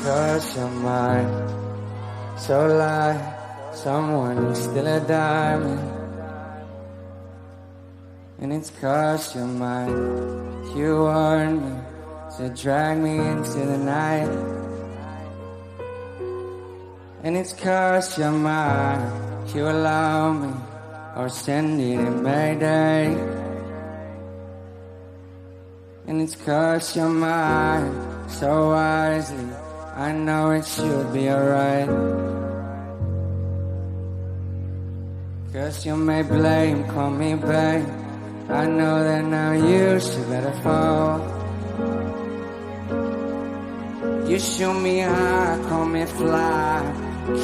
'cause you're mine. So like someone who's still a diamond. And it's 'cause you're mine. You warned me to drag me into the night. And it's 'cause you're mine. You allow me or send it in Mayday. And it's 'cause you're mine. So wisely, I know it should be alright. 'Cause you may blame, call me babe. I know that now you should better fall. You shoot me high, call me fly.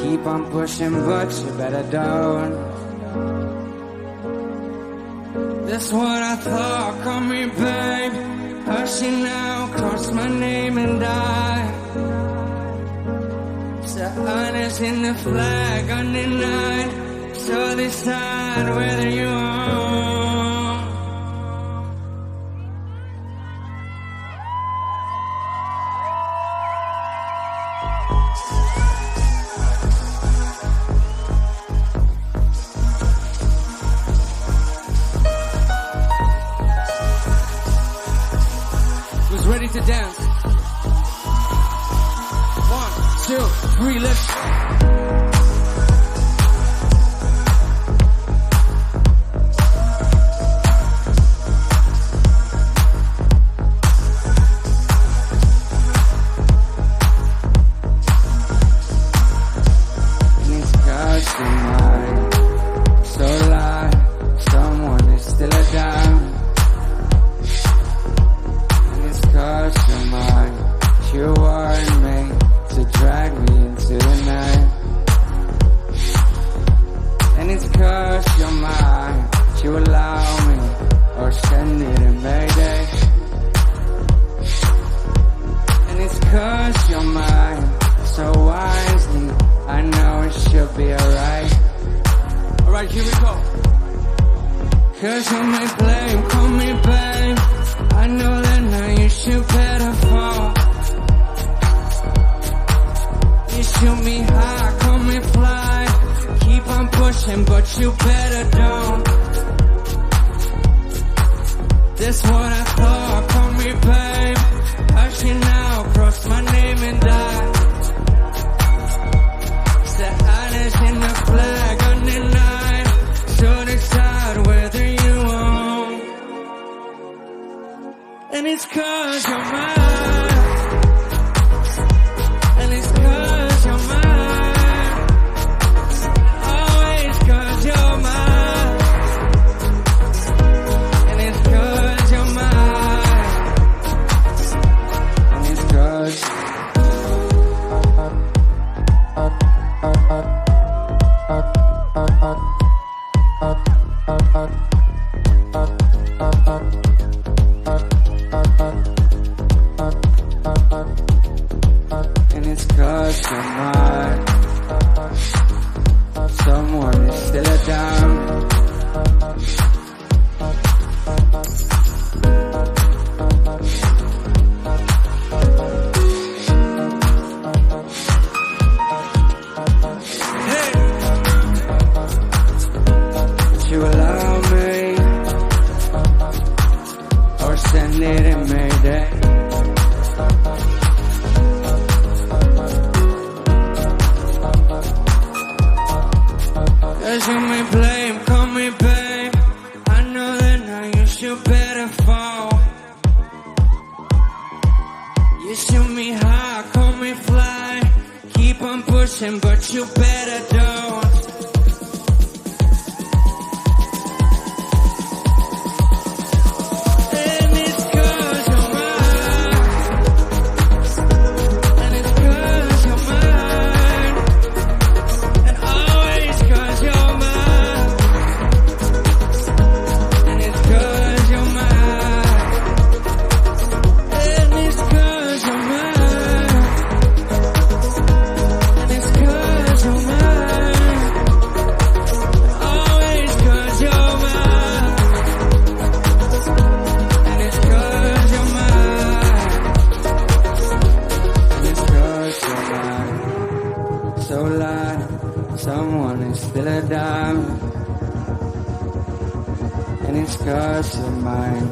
Keep on pushing, but you better don't. That's what I thought, call me babe. Hush it now, cross my name and die. Set honors in the flag undenied. So decide whether you own. Who's ready to dance? 1, 2, 3, let's go. You warned me to drag me into the night. And it's 'cause you're mine. You allow me or send it in Mayday. And it's 'cause you're mine. So wisely, I know it should be alright. Alright, here we go. 'Cause you may blame, call me babe. I know that now you should better fall. You shoot me high, call me fly. Keep on pushing, but you better don't. That's what I thought, call me babe. Hush it now, cross my name and die. Set honors in the flag undenied. So decide whether you own. And it's 'cause you're mine. And it's 'cause you're mine. Always 'cause you're mine. And it's 'cause you're mine. And it's 'cause and it's 'cause you're mine. Someone is still a diamond. Hey, you allow me or send it in Mayday. You may blame, call me babe. I know that now you should better fall. You shoot me high, call me fly. Keep on pushing, but you better don't. And it's 'cause you're mine. And it's 'cause you're mine. And always 'cause you're mine. And it's 'cause you're mine. And it's 'cause you're mine. And it's 'cause you're mine. blood, someone is still a dime. And it's 'cause you're mine.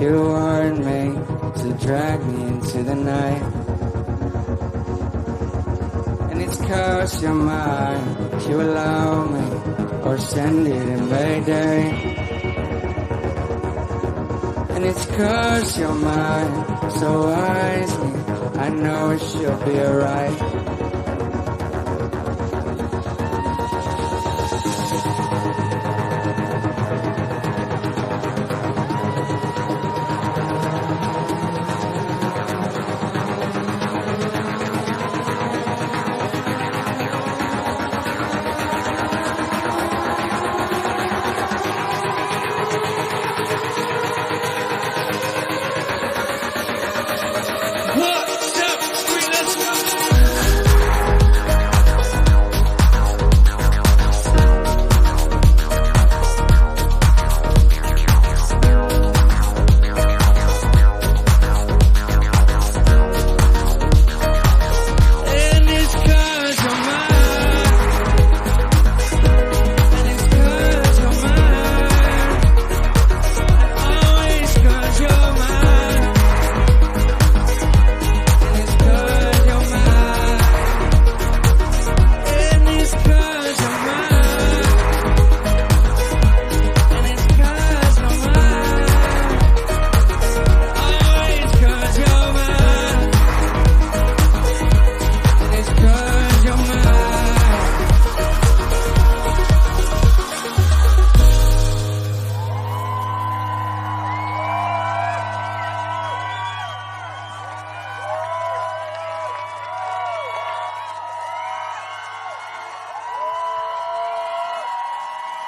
You weren't made to drag me into the night. And it's 'cause you're mine. You allow me, or send it in Mayday. And it's 'cause you're mine, so wisely I know it should be alright.